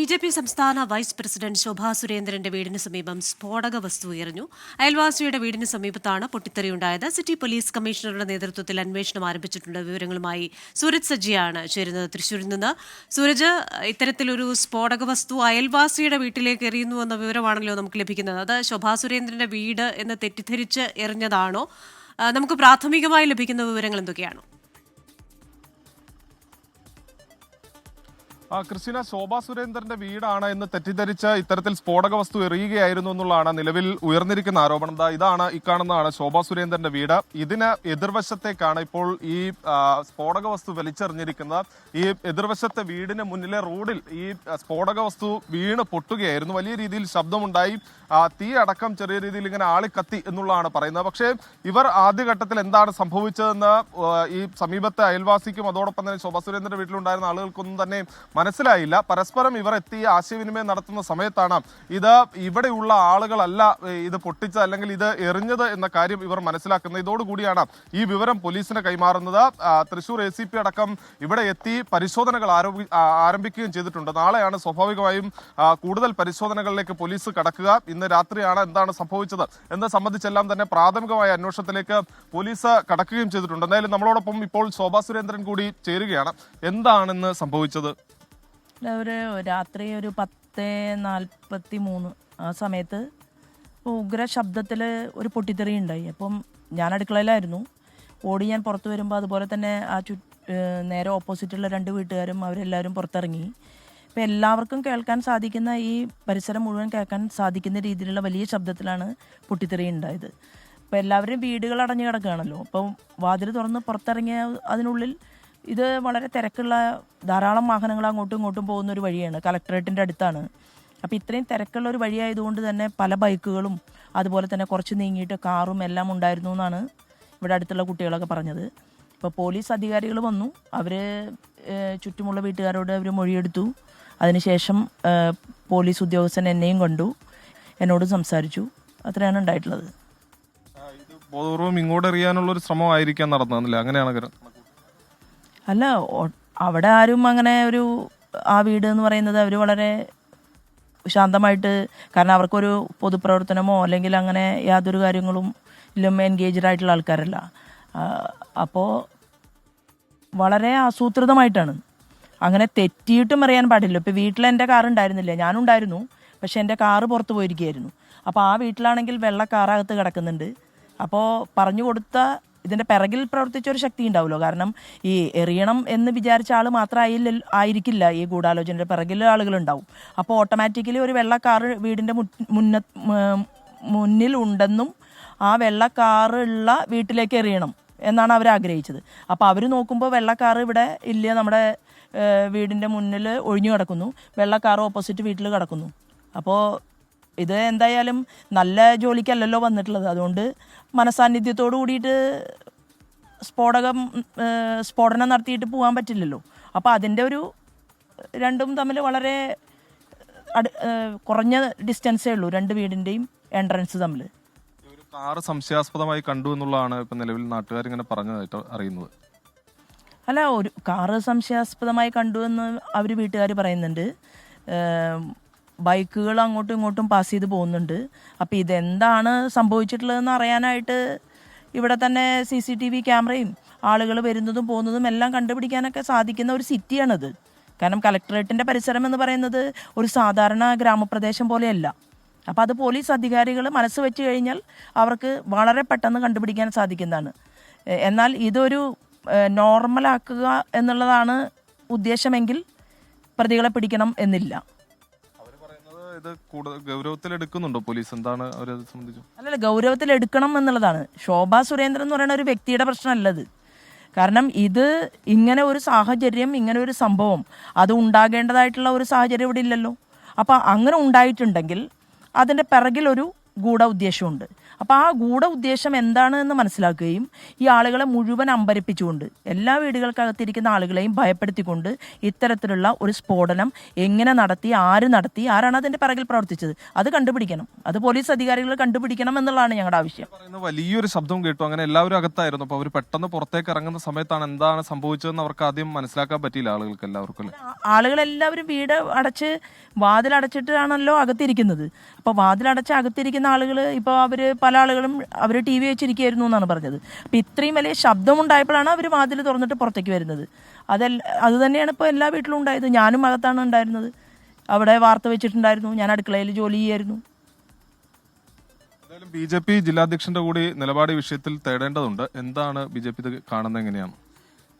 BJP. സംസ്ഥാന vice president Shobha സുരേന്ദ്രന്റെ വീടിന് സമീപം സ്ഫോടക വസ്തു ഉയർന്നു. അയൽവാസിയുടെ വീടിന് സമീപത്താണ് പൊട്ടിത്തെറിയുണ്ടായത്. സിറ്റി പോലീസ് കമ്മീഷണറുടെ നേതൃത്വത്തിൽ അന്വേഷണം ആരംഭിച്ചിട്ടുണ്ട്. വിവരങ്ങളുമായി സൂരജ് സജ്ജിയാണ് ചേരുന്നത് തൃശ്ശൂരിൽ നിന്ന്. സൂരജ്, ഇത്തരത്തിലൊരു സ്ഫോടക വസ്തു അയൽവാസിയുടെ വീട്ടിലേക്ക് എറിയുന്നു എന്ന വിവരമാണല്ലോ നമുക്ക് ലഭിക്കുന്നത്. അത് ശോഭാ സുരേന്ദ്രന്റെ വീട് എന്ന് തെറ്റിദ്ധരിച്ച് എറിഞ്ഞതാണോ? നമുക്ക് പ്രാഥമികമായി ലഭിക്കുന്ന വിവരങ്ങൾ എന്തൊക്കെയാണ്? ക്രിസ്റ്റീന, ശോഭാ സുരേന്ദ്രന്റെ വീടാണ് എന്ന് തെറ്റിദ്ധരിച്ച് ഇത്തരത്തിൽ സ്ഫോടക വസ്തു എറിയുകയായിരുന്നു എന്നുള്ളതാണ് നിലവിൽ ഉയർന്നിരിക്കുന്ന ആരോപണം. ഇതാണ് കാണുന്നതാണ് ശോഭാ സുരേന്ദ്രന്റെ വീട്. ഇതിന് എതിർവശത്തേക്കാണ് ഇപ്പോൾ ഈ സ്ഫോടക വസ്തു വലിച്ചെറിഞ്ഞിരിക്കുന്നത്. ഈ എതിർവശത്തെ വീടിന് മുന്നിലെ റോഡിൽ ഈ സ്ഫോടക വസ്തു വീണ് പൊട്ടുകയായിരുന്നു. വലിയ രീതിയിൽ ശബ്ദമുണ്ടായി, തീ അടക്കം ചെറിയ രീതിയിൽ ഇങ്ങനെ ആളിക്കത്തി എന്നുള്ളതാണ് പറയുന്നത്. പക്ഷേ ഇവർ ആദ്യഘട്ടത്തിൽ എന്താണ് സംഭവിച്ചതെന്ന് ഈ സമീപത്തെ അയൽവാസിക്കും അതോടൊപ്പം തന്നെ ശോഭാ സുരേന്ദ്രന്റെ വീട്ടിലുണ്ടായിരുന്ന ആളുകൾക്കൊന്നും തന്നെ മനസ്സിലായില്ല. പരസ്പരം ഇവർ എത്തി ആശയവിനിമയം നടത്തുന്ന സമയത്താണ് ഇത് ഇവിടെയുള്ള ആളുകളല്ല ഇത് പൊട്ടിച്ചത് അല്ലെങ്കിൽ ഇത് എറിഞ്ഞത് എന്ന കാര്യം ഇവർ മനസ്സിലാക്കുന്നത്. ഇതോടുകൂടിയാണ് ഈ വിവരം പോലീസിന് കൈമാറുന്നത്. തൃശൂർ ACP അടക്കം ഇവിടെ എത്തി പരിശോധനകൾ ആരംഭിക്കുകയും ചെയ്തിട്ടുണ്ട്. നാളെയാണ് സ്വാഭാവികമായും കൂടുതൽ പരിശോധനകളിലേക്ക് പോലീസ് കടക്കുക. ഇന്ന് രാത്രിയാണ് എന്താണ് സംഭവിച്ചത് എന്ന് സംബന്ധിച്ചെല്ലാം തന്നെ പ്രാഥമികമായ അന്വേഷണത്തിലേക്ക് പോലീസ് കടക്കുകയും ചെയ്തിട്ടുണ്ട്. എന്തായാലും നമ്മളോടൊപ്പം ഇപ്പോൾ ശോഭാ സുരേന്ദ്രൻ കൂടി ചേരുകയാണ്. എന്താണെന്ന് സംഭവിച്ചത്? ഒരു രാത്രി ഒരു 10:43 ആ സമയത്ത് ഉഗ്ര ശബ്ദത്തിൽ ഒരു പൊട്ടിത്തെറി ഉണ്ടായി. അപ്പം ഞാൻ അടുക്കളയിലായിരുന്നു. ഓടി ഞാൻ പുറത്ത് വരുമ്പോൾ അതുപോലെ തന്നെ നേരെ ഓപ്പോസിറ്റുള്ള 2 വീട്ടുകാരും അവരെല്ലാവരും പുറത്തിറങ്ങി. ഇപ്പം എല്ലാവർക്കും കേൾക്കാൻ സാധിക്കുന്ന, ഈ പരിസരം മുഴുവൻ കേൾക്കാൻ സാധിക്കുന്ന രീതിയിലുള്ള വലിയ ശബ്ദത്തിലാണ് പൊട്ടിത്തെറി ഉണ്ടായത്. അപ്പം എല്ലാവരും വീടുകൾ അടഞ്ഞു കിടക്കുകയാണല്ലോ. അപ്പം വാതിൽ തുറന്ന് പുറത്തിറങ്ങിയ അതിനുള്ളിൽ ഇത് വളരെ തിരക്കുള്ള ധാരാളം വാഹനങ്ങൾ അങ്ങോട്ടും ഇങ്ങോട്ടും പോകുന്ന ഒരു വഴിയാണ്. കളക്ടറേറ്റിൻ്റെ അടുത്താണ്. അപ്പോൾ ഇത്രയും തിരക്കുള്ള ഒരു വഴിയായതുകൊണ്ട് തന്നെ പല ബൈക്കുകളും അതുപോലെ തന്നെ കുറച്ച് നീങ്ങിയിട്ട് കാറും എല്ലാം ഉണ്ടായിരുന്നു എന്നാണ് ഇവിടെ അടുത്തുള്ള കുട്ടികളൊക്കെ പറഞ്ഞത്. ഇപ്പോൾ പോലീസ് അധികാരികൾ വന്നു. അവർ ചുറ്റുമുള്ള വീട്ടുകാരോട് അവർ മൊഴിയെടുത്തു. അതിനുശേഷം പോലീസ് ഉദ്യോഗസ്ഥൻ എന്നെയും കണ്ടു, എന്നോട് സംസാരിച്ചു. അത്രയാണ് ഉണ്ടായിട്ടുള്ളത്. ബോധപൂർവം ഇങ്ങോട്ട് എറിയാനുള്ള ഒരു ശ്രമമായിരിക്കാൻ നടന്നതല്ലേ? അങ്ങനെയാണ്? അല്ല, അവിടെ ആരും അങ്ങനെ ആ വീട് എന്ന് പറയുന്നത് അവർ വളരെ ശാന്തമായിട്ട്, കാരണം അവർക്കൊരു പൊതുപ്രവർത്തനമോ അല്ലെങ്കിൽ അങ്ങനെ യാതൊരു കാര്യങ്ങളും എൻഗേജ്ഡ് ആയിട്ടുള്ള ആൾക്കാരല്ല. അപ്പോൾ വളരെ ആസൂത്രിതമായിട്ടാണ്. അങ്ങനെ തെറ്റിയിട്ടും അറിയാൻ പാടില്ല. ഇപ്പോൾ വീട്ടിൽ എൻ്റെ കാർ ഉണ്ടായിരുന്നില്ല, ഞാനുണ്ടായിരുന്നു. പക്ഷെ എൻ്റെ കാറ് പുറത്ത് പോയിരിക്കുകയായിരുന്നു. അപ്പോൾ ആ വീട്ടിലാണെങ്കിൽ വെള്ള കാറകത്ത് കിടക്കുന്നുണ്ട്. അപ്പോൾ പറഞ്ഞു കൊടുത്ത ഇതിൻ്റെ പിറകിൽ പ്രവർത്തിച്ച ഒരു ശക്തി ഉണ്ടാവുമല്ലോ. കാരണം ഈ എറിയണം എന്ന് വിചാരിച്ച ആൾ മാത്രം ആയിരിക്കില്ല ഈ ഗൂഢാലോചനയുടെ പിറകിൽ ആളുകളുണ്ടാവും. അപ്പോൾ ഓട്ടോമാറ്റിക്കലി ഒരു വെള്ള കാറ് വീടിൻ്റെ മുന്നിലുണ്ടെന്നും ആ വെള്ള കാറുള്ള വീട്ടിലേക്ക് എറിയണം എന്നാണ് അവർ ആഗ്രഹിച്ചത്. അപ്പോൾ അവർ നോക്കുമ്പോൾ വെള്ള കാറ് ഇവിടെ ഇല്ല, നമ്മുടെ വീടിൻ്റെ മുന്നിൽ ഒഴിഞ്ഞു കിടക്കുന്നു. വെള്ള കാറ് ഓപ്പോസിറ്റ് വീട്ടിൽ കിടക്കുന്നു. അപ്പോൾ ഇത് എന്തായാലും നല്ല ജോലിക്കല്ലല്ലോ വന്നിട്ടുള്ളത്. അതുകൊണ്ട് മനസാന്നിധ്യത്തോടു കൂടിയിട്ട് സ്ഫോടനം നടത്തിയിട്ട് പോകാൻ പറ്റില്ലല്ലോ. അപ്പോൾ അതിൻ്റെ രണ്ടും തമ്മിൽ വളരെ കുറഞ്ഞ ഡിസ്റ്റൻസേ ഉള്ളൂ, 2 വീടിൻ്റെയും എൻട്രൻസ് തമ്മിൽ. ഒരു കാറ് സംശയാസ്പദമായി കണ്ടു എന്നുള്ളതാണ് ഇപ്പം നിലവിൽ നാട്ടുകാരിങ്ങനെ പറഞ്ഞതായിട്ട് അറിയുന്നത്. അല്ല, ഒരു കാറ് സംശയാസ്പദമായി കണ്ടു എന്ന് അവർ വീട്ടുകാർ പറയുന്നുണ്ട്. ബൈക്കുകൾ അങ്ങോട്ടും ഇങ്ങോട്ടും പാസ് ചെയ്ത് പോകുന്നുണ്ട്. അപ്പോൾ ഇതെന്താണ് സംഭവിച്ചിട്ടുള്ളതെന്ന് അറിയാനായിട്ട് ഇവിടെ തന്നെ CCTV ക്യാമറയും ആളുകൾ വരുന്നതും പോകുന്നതും എല്ലാം കണ്ടുപിടിക്കാനൊക്കെ സാധിക്കുന്ന ഒരു സിറ്റിയാണിത്. കാരണം കളക്ടറേറ്റിൻ്റെ പരിസരം എന്ന് പറയുന്നത് ഒരു സാധാരണ ഗ്രാമപ്രദേശം പോലെയല്ല. അപ്പോൾ അത് പോലീസ് അധികാരികൾ മനസ്സ് വെച്ച് കഴിഞ്ഞാൽ അവർക്ക് വളരെ പെട്ടെന്ന് കണ്ടുപിടിക്കാൻ സാധിക്കുന്നതാണ്. എന്നാൽ ഇതൊരു നോർമലാക്കുക എന്നുള്ളതാണ് ഉദ്ദേശമെങ്കിൽ പ്രതികളെ പിടിക്കണം എന്നില്ല. ഇത് ഗൗരവത്തിലെടുക്കുന്നുണ്ടോ പോലീസ്? എന്താണ് അവരെ സംബന്ധിച്ചു? അല്ലല്ല, ഗൗരവത്തിലെടുക്കണം എന്നുള്ളതാണ്. ശോഭാ സുരേന്ദ്രൻ എന്ന് പറയുന്ന ഒരു വ്യക്തിയുടെ പ്രശ്നമല്ലത്. കാരണം ഇത് ഇങ്ങനെ ഒരു സാഹചര്യം, ഇങ്ങനെ ഒരു സംഭവം അത് ഉണ്ടാകേണ്ടതായിട്ടുള്ള ഒരു സാഹചര്യം ഇവിടെ ഇല്ലല്ലോ. അപ്പോൾ അങ്ങനെ ഉണ്ടായിട്ടുണ്ടെങ്കിൽ അതിൻ്റെ പിറകിൽ ഒരു ഗൂഢ ഉദ്ദേശമുണ്ട്. അപ്പോൾ ആ ഗൂഢ ഉദ്ദേശം എന്താണ് എന്ന് മനസ്സിലാക്കുകയും ഈ ആളുകളെ മുഴുവൻ അമ്പരപ്പിച്ചുകൊണ്ട് എല്ലാ വീടുകൾക്കകത്തിരിക്കുന്ന ആളുകളെയും ഭയപ്പെടുത്തിക്കൊണ്ട് ഇത്തരത്തിലുള്ള ഒരു സ്ഫോടനം എങ്ങനെ നടത്തി, ആരാണ് അതിൻ്റെ പിറകിൽ പ്രവർത്തിച്ചത്, അത് കണ്ടുപിടിക്കണം. അത് പോലീസ് അധികാരികൾ കണ്ടുപിടിക്കണം എന്നുള്ളതാണ് ഞങ്ങളുടെ ആവശ്യം. പറയുന്ന വലിയൊരു ശബ്ദം കേട്ടു, അങ്ങനെ എല്ലാവരും അകത്തായിരുന്നു. അപ്പോൾ അവർ പെട്ടെന്ന് പുറത്തേക്ക് ഇറങ്ങുന്ന സമയത്താണ് എന്താണ് സംഭവിച്ചതെന്ന് അവർക്ക് ആദ്യം മനസ്സിലാക്കാൻ പറ്റിയില്ല ആളുകൾക്ക് എല്ലാവർക്കും. ആളുകളെല്ലാവരും വീട് അടച്ച് വാതിലടച്ചിട്ടാണല്ലോ അകത്തിരിക്കുന്നത്. അപ്പോൾ വാതിലടച്ച് അകത്തിരിക്കുന്ന ആളുകൾ ഇപ്പോൾ പല ആളുകളും അവർ ടി വി വെച്ചിരിക്കുകയായിരുന്നു എന്നാണ് പറഞ്ഞത്. അപ്പോൾ ഇത്രയും വലിയ ശബ്ദമുണ്ടായപ്പോഴാണ് അവർ വാതിൽ തുറന്നിട്ട് പുറത്തേക്ക് വരുന്നത്. അത് തന്നെയാണ് ഇപ്പോൾ എല്ലാ വീട്ടിലും ഉണ്ടായത്. ഞാനും അകത്താണ് ഉണ്ടായിരുന്നത്, അവിടെ വാർത്ത വെച്ചിട്ടുണ്ടായിരുന്നു, ഞാൻ അടുക്കളയിൽ ജോലി ചെയ്യായിരുന്നു. എന്തായാലും BJP ജില്ലാധ്യക്ഷന്റെ കൂടി നിലപാട് ഈ വിഷയത്തിൽ തേടേണ്ടതുണ്ട്. എന്താണ് BJP ഇത് കാണുന്നത്, എങ്ങനെയാണ്?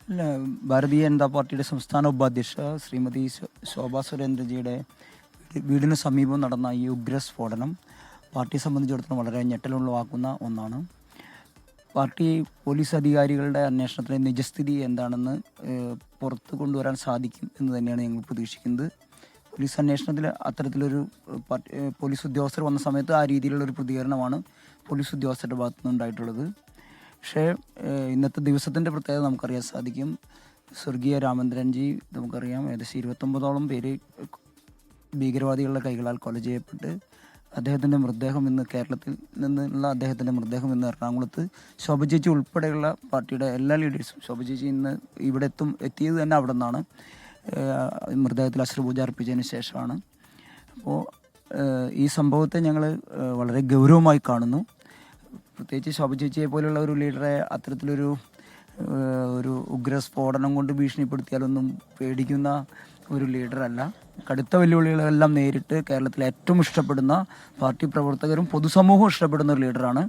അല്ല, ഭാരതീയ ജനതാ പാർട്ടിയുടെ സംസ്ഥാന ഉപാധ്യക്ഷ ശ്രീമതി ശോഭാ സുരേന്ദ്രജിയുടെ വീടിന് സമീപം നടന്ന ഈ ഉഗ്രസ്ഫോടനം പാർട്ടിയെ സംബന്ധിച്ചിടത്തോളം വളരെ ഞെട്ടലുളവാക്കുന്ന ഒന്നാണ്. പാർട്ടി പോലീസ് അധികാരികളുടെ അന്വേഷണത്തിലെ നിജസ്ഥിതി എന്താണെന്ന് പുറത്തു കൊണ്ടുവരാൻ സാധിക്കും എന്ന് തന്നെയാണ് ഞങ്ങൾ പ്രതീക്ഷിക്കുന്നത്. പോലീസ് അന്വേഷണത്തിൽ അത്തരത്തിലൊരു പോലീസ് ഉദ്യോഗസ്ഥർ വന്ന സമയത്ത് ആ രീതിയിലുള്ളൊരു പ്രതികരണമാണ് പോലീസ് ഉദ്യോഗസ്ഥരുടെ ഭാഗത്തുനിന്ന് ഉണ്ടായിട്ടുള്ളത്. പക്ഷേ ഇന്നത്തെ ദിവസത്തിൻ്റെ പ്രത്യേകത നമുക്കറിയാൻ സാധിക്കും. സ്വർഗീയ രാമേന്ദ്രൻജി നമുക്കറിയാം ഏകദേശം 29ഓളം പേര് ഭീകരവാദികളുടെ കൈകളാൽ കൊല ചെയ്യപ്പെട്ട് അദ്ദേഹത്തിൻ്റെ മൃതദേഹം ഇന്ന് കേരളത്തിൽ നിന്നുള്ള അദ്ദേഹത്തിൻ്റെ മൃതദേഹം ഇന്ന് എറണാകുളത്ത് ശോഭ ചേച്ചി ഉൾപ്പെടെയുള്ള പാർട്ടിയുടെ എല്ലാ ലീഡേഴ്സും, ശോഭ ചേച്ചി ഇന്ന് ഇവിടെ എത്തിയത് തന്നെ അവിടെ നിന്നാണ്. മൃതദേഹത്തിൽ അശ്രുപൂജ അർപ്പിച്ചതിന് ശേഷമാണ്. അപ്പോൾ ഈ സംഭവത്തെ ഞങ്ങൾ വളരെ ഗൗരവമായി കാണുന്നു. പ്രത്യേകിച്ച് ശോഭ ചേച്ചിയെ പോലുള്ള ഒരു ലീഡറെ അത്തരത്തിലൊരു ഉഗ്രസ്ഫോടനം കൊണ്ട് ഭീഷണിപ്പെടുത്തിയാലൊന്നും പേടിക്കുന്ന ഒരു ലീഡറല്ല. കടുത്ത വെല്ലുവിളികളെല്ലാം നേരിട്ട് കേരളത്തിലെ ഏറ്റവും ഇഷ്ടപ്പെടുന്ന പാർട്ടി പ്രവർത്തകരും പൊതുസമൂഹവും ഇഷ്ടപ്പെടുന്ന ഒരു ലീഡറാണ്.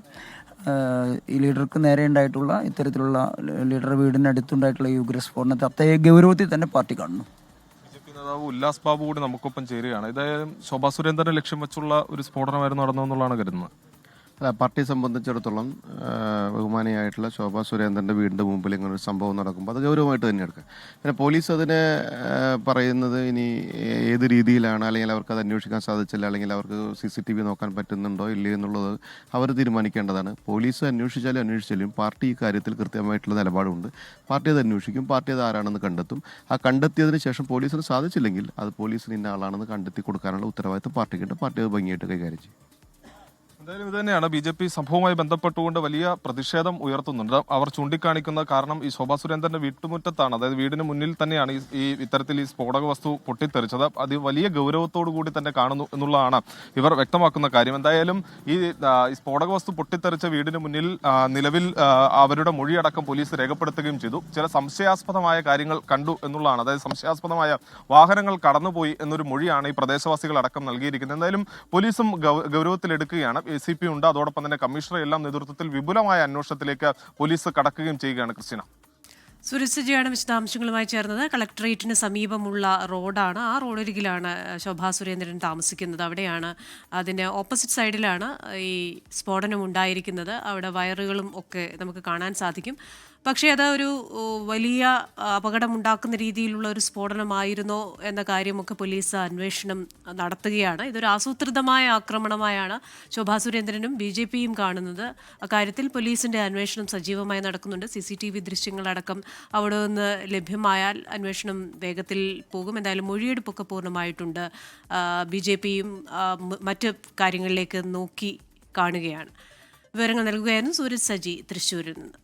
ഈ ലീഡർക്ക് നേരെ ഉണ്ടായിട്ടുള്ള ഇത്തരത്തിലുള്ള ലീഡറുടെ വീടിനടുത്തുണ്ടായിട്ടുള്ള ഈ ഉഗ്രസ്ഫോടനത്തെ അത്രയും ഗൗരവത്തിൽ തന്നെ പാർട്ടി കാണുന്നു. BJP നേതാവ് ഉല്ലാസ് ബാബു കൂടി നമുക്കൊപ്പം ചേരുകയാണ്. ഇത് ശോഭാ സുരേന്ദ്രനെ ലക്ഷ്യം വെച്ചുള്ള ഒരു സ്ഫോടനമായിരുന്നു നടന്നതെന്നുള്ളതാണ് കരുതുന്നത്. പാർട്ടിയെ സംബന്ധിച്ചിടത്തോളം ബഹുമാനിയായിട്ടുള്ള ശോഭാ സുരേന്ദ്രൻ്റെ വീടിൻ്റെ മുമ്പിൽ ഇങ്ങനെ ഒരു സംഭവം നടക്കുമ്പോൾ അത് ഗൗരവമായിട്ട് തന്നെ എടുക്കുക. പിന്നെ പോലീസ് അതിനെ പറയുന്നത് ഇനി ഏത് രീതിയിലാണ്, അല്ലെങ്കിൽ അവർക്ക് അത് അന്വേഷിക്കാൻ സാധിച്ചില്ല, അല്ലെങ്കിൽ അവർക്ക് CCTV നോക്കാൻ പറ്റുന്നുണ്ടോ ഇല്ലയോ എന്നുള്ളത് അവർ തീരുമാനിക്കേണ്ടതാണ്. പോലീസ് അന്വേഷിച്ചാലും പാർട്ടി ഈ കാര്യത്തിൽ കൃത്യമായിട്ടുള്ള നിലപാടുണ്ട്. പാർട്ടി അത് അന്വേഷിക്കും, പാർട്ടി അത് ആരാണെന്ന് കണ്ടെത്തും. ആ കണ്ടെത്തിയതിന് ശേഷം പോലീസിന് സാധിച്ചില്ലെങ്കിൽ അത് പോലീസിന് ഇന്ന ആളാണെന്ന് കണ്ടെത്തി കൊടുക്കാനുള്ള ഉത്തരവാദിത്വം പാർട്ടിക്കുണ്ട്. പാർട്ടി അത് ഭംഗിയായിട്ട് കൈകാര്യം ചെയ്യും. എന്തായാലും ഇത് തന്നെയാണ് BJP സംഭവവുമായി ബന്ധപ്പെട്ടുകൊണ്ട് വലിയ പ്രതിഷേധം ഉയർത്തുന്നുണ്ട്. അവർ ചൂണ്ടിക്കാണിക്കുന്ന കാരണം ഈ ശോഭാ സുരേന്ദ്രന്റെ വീട്ടുമുറ്റത്താണ്, അതായത് വീടിന് മുന്നിൽ തന്നെയാണ് ഇത്തരത്തിൽ ഈ സ്ഫോടക വസ്തു പൊട്ടിത്തെറിച്ചത്. അത് വലിയ ഗൗരവത്തോടു കൂടി തന്നെ കാണുന്നു എന്നുള്ളതാണ് ഇവർ വ്യക്തമാക്കുന്ന കാര്യം. എന്തായാലും ഈ സ്ഫോടക വസ്തു പൊട്ടിത്തെറിച്ച വീടിന് മുന്നിൽ നിലവിൽ അവരുടെ മൊഴിയടക്കം പോലീസ് രേഖപ്പെടുത്തുകയും ചെയ്തു. ചില സംശയാസ്പദമായ കാര്യങ്ങൾ കണ്ടു എന്നുള്ളതാണ്, അതായത് സംശയാസ്പദമായ വാഹനങ്ങൾ കടന്നുപോയി എന്നൊരു മൊഴിയാണ് ഈ പ്രദേശവാസികൾ അടക്കം നൽകിയിരിക്കുന്നത്. എന്തായാലും പോലീസും ഗൗരവത്തിലെടുക്കുകയാണ്. ACP ഉണ്ട്, അതോടൊപ്പം തന്നെ കമ്മീഷണർ എല്ലാം നേതൃത്വത്തിൽ വിപുലമായ അന്വേഷണത്തിലേക്ക് പോലീസ് കടക്കുകയും ചെയ്യുകയാണ്. ക്രിസ്റ്റീന, സുരേഷ് വിശദാംശങ്ങളുമായി ചേർന്നത്. കളക്ടറേറ്റിന് സമീപമുള്ള റോഡാണ്, ആ റോഡരികിലാണ് ശോഭാ സുരേന്ദ്രൻ താമസിക്കുന്നത്. അവിടെയാണ്, അതിൻ്റെ ഓപ്പോസിറ്റ് സൈഡിലാണ് ഈ സ്ഫോടനം ഉണ്ടായിരിക്കുന്നത്. അവിടെ വയറുകളും ഒക്കെ നമുക്ക് കാണാൻ സാധിക്കും. പക്ഷേ അത് ഒരു വലിയ അപകടമുണ്ടാക്കുന്ന രീതിയിലുള്ള ഒരു സ്ഫോടനമായിരുന്നോ എന്ന കാര്യമൊക്കെ പോലീസ് അന്വേഷണം നടത്തുകയാണ്. ഇതൊരു ആസൂത്രിതമായ ആക്രമണമായാണ് ശോഭാ സുരേന്ദ്രനും BJPയും കാണുന്നത്. അക്കാര്യത്തിൽ പോലീസിന്റെ അന്വേഷണം സജീവമായി നടക്കുന്നുണ്ട്. CCTV ദൃശ്യങ്ങളടക്കം അവിടെ നിന്ന് ലഭ്യമായാൽ അന്വേഷണം വേഗത്തിൽ പോകും. എന്തായാലും മൊഴിയെടുപ്പൊക്കെ പൂർണ്ണമായിട്ടുണ്ട്. BJPയും മറ്റ് കാര്യങ്ങളിലേക്ക് നോക്കി കാണുകയാണ്. വിവരങ്ങൾ നൽകുകയായിരുന്നു സൂരജ് സജി തൃശ്ശൂരിൽ നിന്ന്.